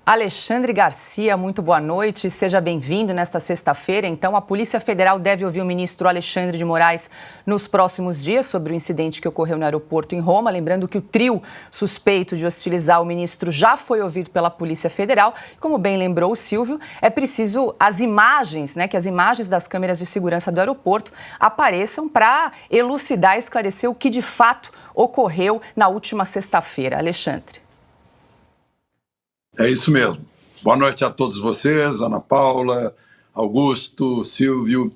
Alexandre Garcia, muito boa noite, seja bem-vindo nesta sexta-feira. Então, a Polícia Federal deve ouvir o ministro Alexandre de Moraes nos próximos dias sobre o incidente que ocorreu no aeroporto em Roma. Lembrando que o trio suspeito de hostilizar o ministro já foi ouvido pela Polícia Federal. Como bem lembrou o Silvio, é preciso as imagens, que as imagens das câmeras de segurança do aeroporto apareçam para elucidar e esclarecer o que de fato ocorreu na última sexta-feira. Alexandre. É isso mesmo. Boa noite a todos vocês, Ana Paula, Augusto, Silvio.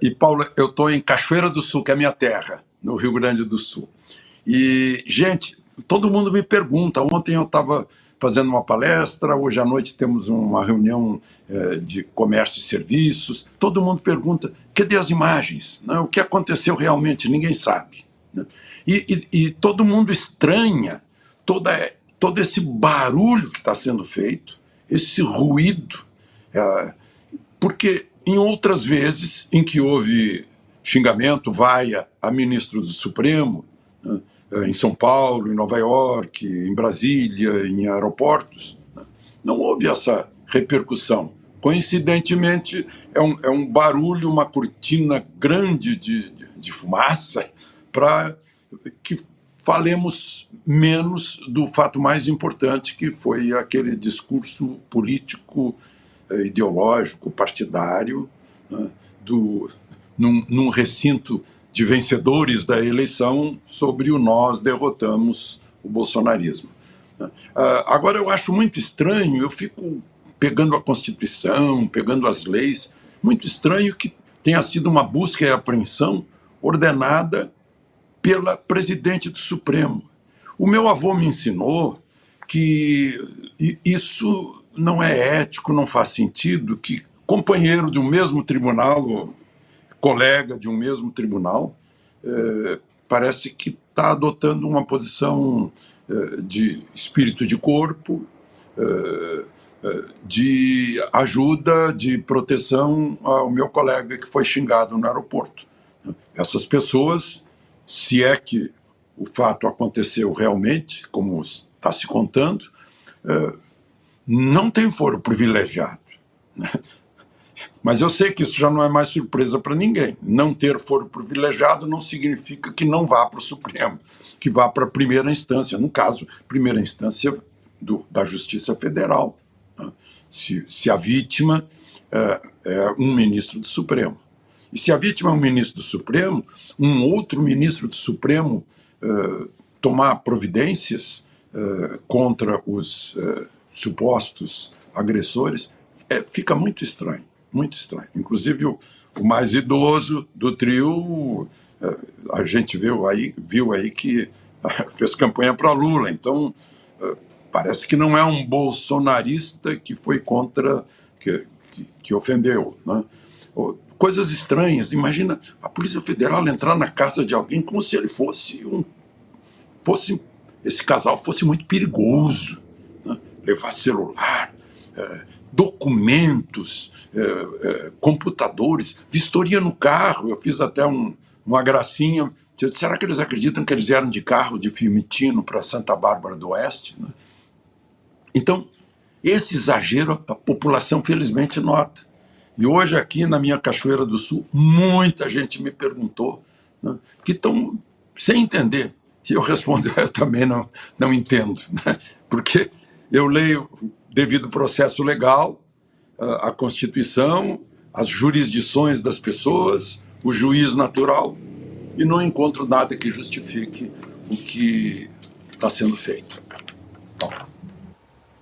E, Paula, eu estou em Cachoeira do Sul, que é a minha terra, no Rio Grande do Sul. E, gente, todo mundo me pergunta. Ontem eu estava fazendo uma palestra, hoje à noite temos uma reunião de comércio e serviços. Todo mundo pergunta, cadê as imagens? O que aconteceu realmente? Ninguém sabe. E todo mundo estranha todo esse barulho que está sendo feito, esse ruído, porque em outras vezes em que houve xingamento, vaia a ministro do Supremo, em São Paulo, em Nova York, em Brasília, em aeroportos, não houve essa repercussão. Coincidentemente, é um barulho, uma cortina grande de fumaça para que falemos menos do fato mais importante, que foi aquele discurso político, ideológico, partidário, num recinto de vencedores da eleição sobre o nós derrotamos o bolsonarismo. Agora, eu acho muito estranho, eu fico pegando a Constituição, pegando as leis, muito estranho que tenha sido uma busca e apreensão ordenada pela presidente do Supremo. O meu avô me ensinou que isso não é ético, não faz sentido, que companheiro de um mesmo tribunal, ou colega de um mesmo tribunal, parece que está adotando uma posição de espírito de corpo, de ajuda, de proteção ao meu colega que foi xingado no aeroporto. Essas pessoas, se é que o fato aconteceu realmente, como está se contando, não tem foro privilegiado. Mas eu sei que isso já não é mais surpresa para ninguém. Não ter foro privilegiado não significa que não vá para o Supremo, que vá para a primeira instância, no caso, primeira instância da Justiça Federal, se a vítima é um ministro do Supremo. E se a vítima é um ministro do Supremo, um outro ministro do Supremo tomar providências contra os supostos agressores, fica muito estranho, muito estranho. Inclusive, o mais idoso do trio, a gente viu aí que fez campanha para Lula, então parece que não é um bolsonarista que foi contra, que ofendeu, né? Coisas estranhas. Imagina a Polícia Federal entrar na casa de alguém como se ele esse casal fosse muito perigoso, né? Levar celular, documentos, computadores, vistoria no carro. Eu fiz até uma gracinha. Eu disse, será que eles acreditam que eles vieram de carro de Fiumicino para Santa Bárbara do Oeste? Né? Então, esse exagero a população felizmente nota. E hoje aqui na minha Cachoeira do Sul, muita gente me perguntou, né, que estão sem entender. E eu respondo, eu também não entendo, né, porque eu leio devido processo legal, a Constituição, as jurisdições das pessoas, o juiz natural, e não encontro nada que justifique o que está sendo feito. Bom.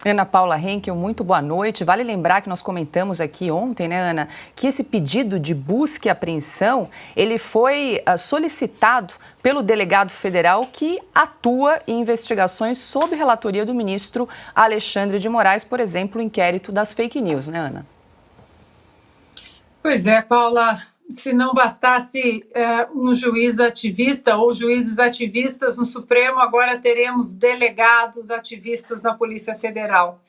Ana Paula Henkel, muito boa noite. Vale lembrar que nós comentamos aqui ontem, né, Ana, que esse pedido de busca e apreensão, ele foi solicitado pelo delegado federal que atua em investigações sob relatoria do ministro Alexandre de Moraes, por exemplo, o inquérito das fake news, né, Ana? Pois é, Paula. Se não bastasse um juiz ativista ou juízes ativistas no Supremo, agora teremos delegados ativistas na Polícia Federal.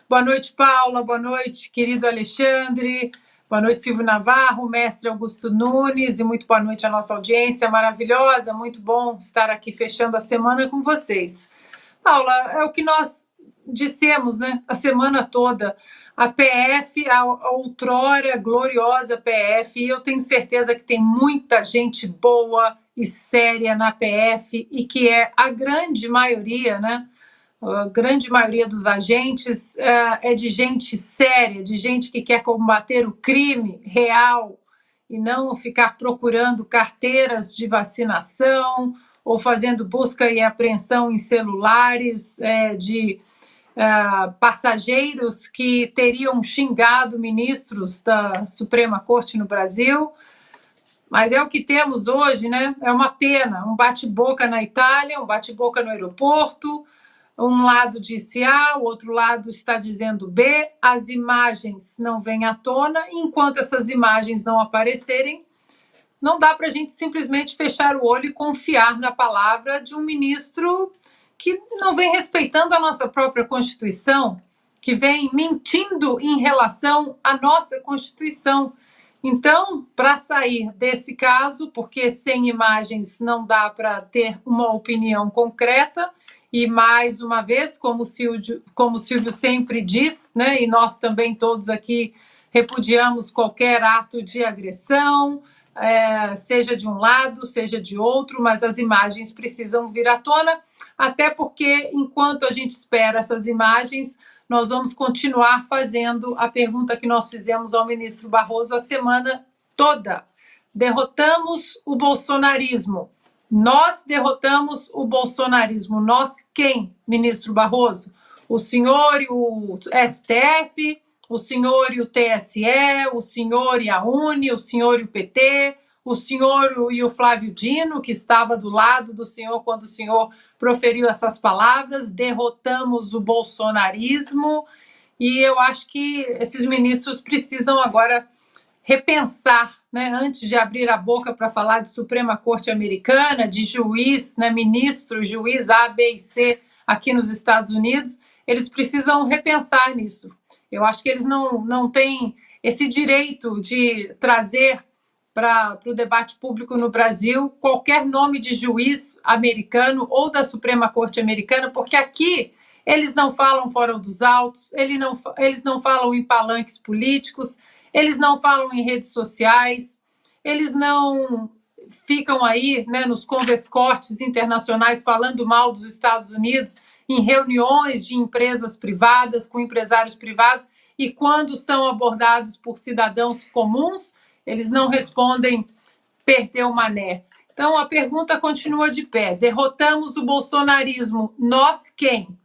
Boa noite, Paula. Boa noite, querido Alexandre. Boa noite, Silvio Navarro, mestre Augusto Nunes. E muito boa noite à nossa audiência maravilhosa. Muito bom estar aqui fechando a semana com vocês. Paula, é o que nós dissemos, né, a semana toda, a PF, a outrora gloriosa PF, e eu tenho certeza que tem muita gente boa e séria na PF e que é a grande maioria, né? A grande maioria dos agentes é de gente séria, de gente que quer combater o crime real e não ficar procurando carteiras de vacinação ou fazendo busca e apreensão em celulares de passageiros que teriam xingado ministros da Suprema Corte no Brasil. Mas é o que temos hoje, né? É uma pena, um bate-boca na Itália, um bate-boca no aeroporto, um lado disse A, o outro lado está dizendo B, as imagens não vêm à tona, e enquanto essas imagens não aparecerem, não dá para a gente simplesmente fechar o olho e confiar na palavra de um ministro que não vem respeitando a nossa própria Constituição, que vem mentindo em relação à nossa Constituição. Então, para sair desse caso, porque sem imagens não dá para ter uma opinião concreta, e mais uma vez, como o Silvio sempre diz, né, e nós também todos aqui repudiamos qualquer ato de agressão, seja de um lado, seja de outro, mas as imagens precisam vir à tona, até porque, enquanto a gente espera essas imagens, nós vamos continuar fazendo a pergunta que nós fizemos ao ministro Barroso a semana toda. Derrotamos o bolsonarismo. Nós derrotamos o bolsonarismo. Nós quem, ministro Barroso? O senhor e o STF, o senhor e o TSE, o senhor e a UNE, o senhor e o PT, o senhor e o Flávio Dino, que estava do lado do senhor quando o senhor proferiu essas palavras. Derrotamos o bolsonarismo, e eu acho que esses ministros precisam agora repensar, né, antes de abrir a boca para falar de Suprema Corte Americana, de juiz, né, ministro, juiz A, B e C aqui nos Estados Unidos, eles precisam repensar nisso. Eu acho que eles não têm esse direito de trazer para o debate público no Brasil qualquer nome de juiz americano ou da Suprema Corte Americana, porque aqui eles não falam fora dos autos, eles não falam em palanques políticos, eles não falam em redes sociais, eles não ficam aí, né, nos converscortes internacionais falando mal dos Estados Unidos em reuniões de empresas privadas, com empresários privados, e quando são abordados por cidadãos comuns, eles não respondem perdeu mané. Então, a pergunta continua de pé. Derrotamos o bolsonarismo. Nós quem?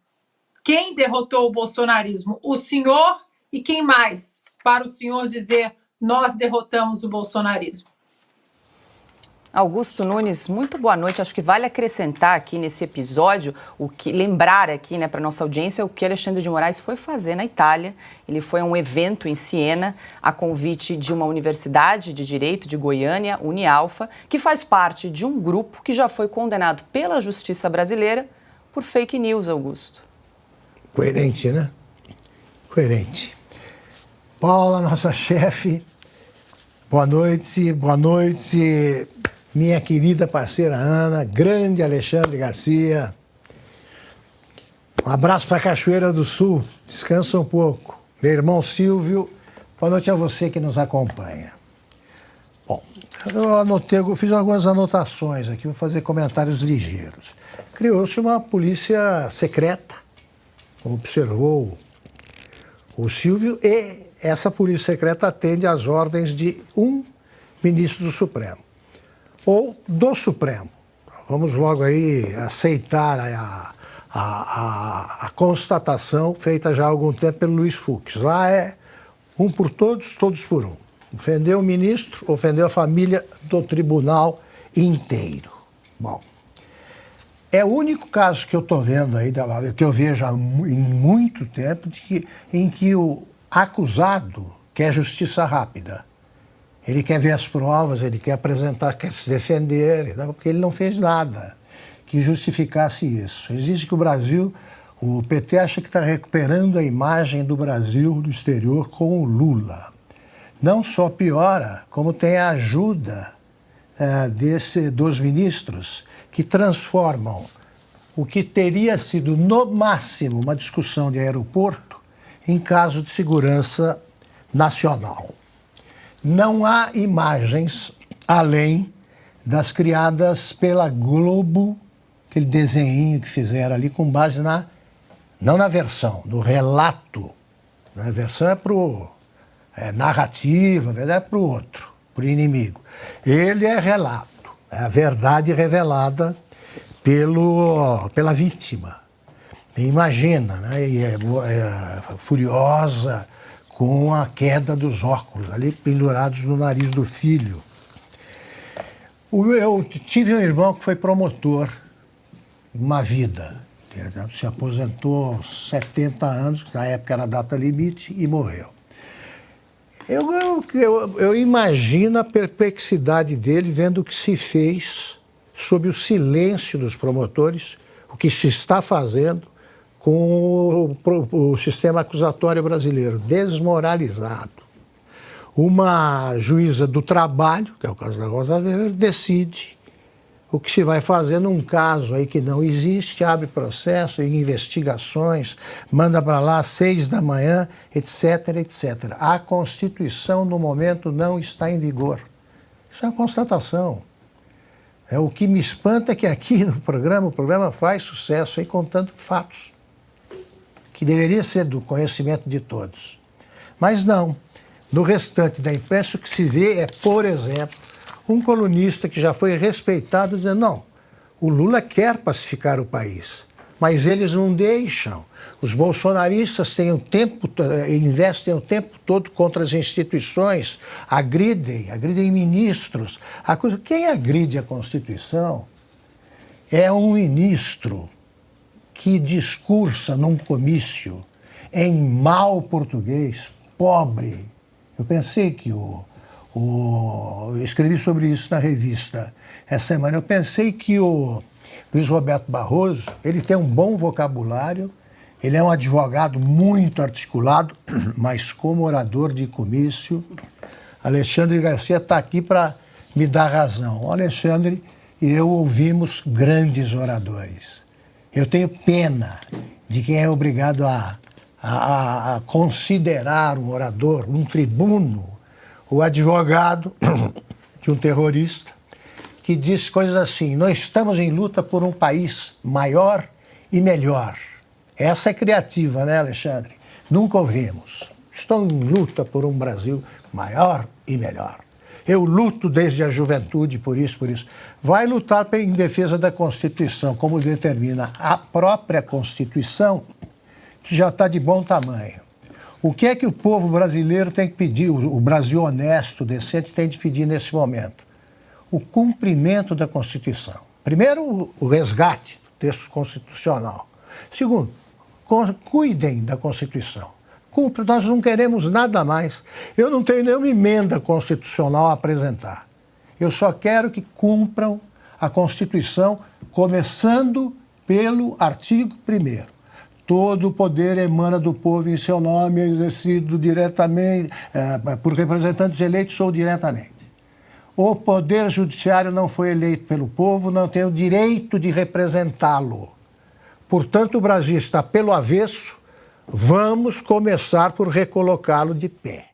Quem derrotou o bolsonarismo? O senhor e quem mais? Para o senhor dizer, nós derrotamos o bolsonarismo. Augusto Nunes, muito boa noite. Acho que vale acrescentar aqui nesse episódio, lembrar aqui, né, para nossa audiência o que Alexandre de Moraes foi fazer na Itália. Ele foi a um evento em Siena, a convite de uma universidade de direito de Goiânia, Unialfa, que faz parte de um grupo que já foi condenado pela justiça brasileira por fake news, Augusto. Coerente, né? Coerente. Paula, nossa chefe, boa noite, minha querida parceira Ana, grande Alexandre Garcia. Um abraço para Cachoeira do Sul, descansa um pouco. Meu irmão Silvio, boa noite a você que nos acompanha. Bom, eu fiz algumas anotações aqui, vou fazer comentários ligeiros. Criou-se uma polícia secreta, observou o Silvio, e essa polícia secreta atende às ordens de um ministro do Supremo, ou do Supremo. Vamos logo aí aceitar a constatação feita já há algum tempo pelo Luiz Fux. Lá é um por todos, todos por um. Ofendeu o ministro, ofendeu a família do tribunal inteiro. Bom, é o único caso que eu estou vendo aí, que eu vejo há muito tempo, em que o acusado quer justiça rápida. Ele quer ver as provas, ele quer apresentar, quer se defender, porque ele não fez nada que justificasse isso. Existe que o PT acha que está recuperando a imagem do Brasil no exterior com o Lula. Não só piora, como tem a ajuda dos ministros que transformam o que teria sido, no máximo, uma discussão de aeroporto em caso de segurança nacional. Não há imagens além das criadas pela Globo, aquele desenhinho que fizeram ali com base não na versão, no relato. A versão é para narrativa, a verdade é para o outro, para o inimigo. Ele é relato, é a verdade revelada pela vítima. Imagina, né? E é furiosa com a queda dos óculos ali pendurados no nariz do filho. Eu tive um irmão que foi promotor uma vida. Ele se aposentou aos 70 anos, na época era data limite, e morreu. Eu imagino a perplexidade dele vendo o que se fez sob o silêncio dos promotores, o que se está fazendo com o sistema acusatório brasileiro, desmoralizado. Uma juíza do trabalho, que é o caso da Rosa Weber, decide o que se vai fazer num caso aí que não existe, abre processo, investigações, manda para lá às 6 da manhã, etc, etc. A Constituição, no momento, não está em vigor. Isso é uma constatação. O que me espanta é que aqui no programa, o programa faz sucesso aí contando fatos, que deveria ser do conhecimento de todos. Mas não. No restante da imprensa, o que se vê é, por exemplo, um colunista que já foi respeitado dizendo, não, o Lula quer pacificar o país, mas eles não deixam. Os bolsonaristas investem o tempo todo contra as instituições, agridem ministros. Quem agride a Constituição é um ministro que discursa num comício em mau português, pobre. Eu pensei que eu escrevi sobre isso na revista essa semana. Eu pensei que o Luiz Roberto Barroso, ele tem um bom vocabulário, ele é um advogado muito articulado, mas como orador de comício, Alexandre Garcia está aqui para me dar razão. O Alexandre e eu ouvimos grandes oradores. Eu tenho pena de quem é obrigado a considerar um orador, um tribuno, o advogado de um terrorista, que diz coisas assim, nós estamos em luta por um país maior e melhor. Essa é criativa, né, Alexandre? Nunca ouvimos. Estou em luta por um Brasil maior e melhor. Eu luto desde a juventude por isso, por isso. Vai lutar em defesa da Constituição, como determina a própria Constituição, que já está de bom tamanho. O que é que o povo brasileiro tem que pedir, o Brasil honesto, decente, tem de pedir nesse momento? O cumprimento da Constituição. Primeiro, o resgate do texto constitucional. Segundo, cuidem da Constituição. Nós não queremos nada mais. Eu não tenho nenhuma emenda constitucional a apresentar. Eu só quero que cumpram a Constituição, começando pelo artigo 1º. Todo o poder emana do povo em seu nome, exercido diretamente, por representantes eleitos ou diretamente. O poder judiciário não foi eleito pelo povo, não tem o direito de representá-lo. Portanto, o Brasil está pelo avesso, vamos começar por recolocá-lo de pé.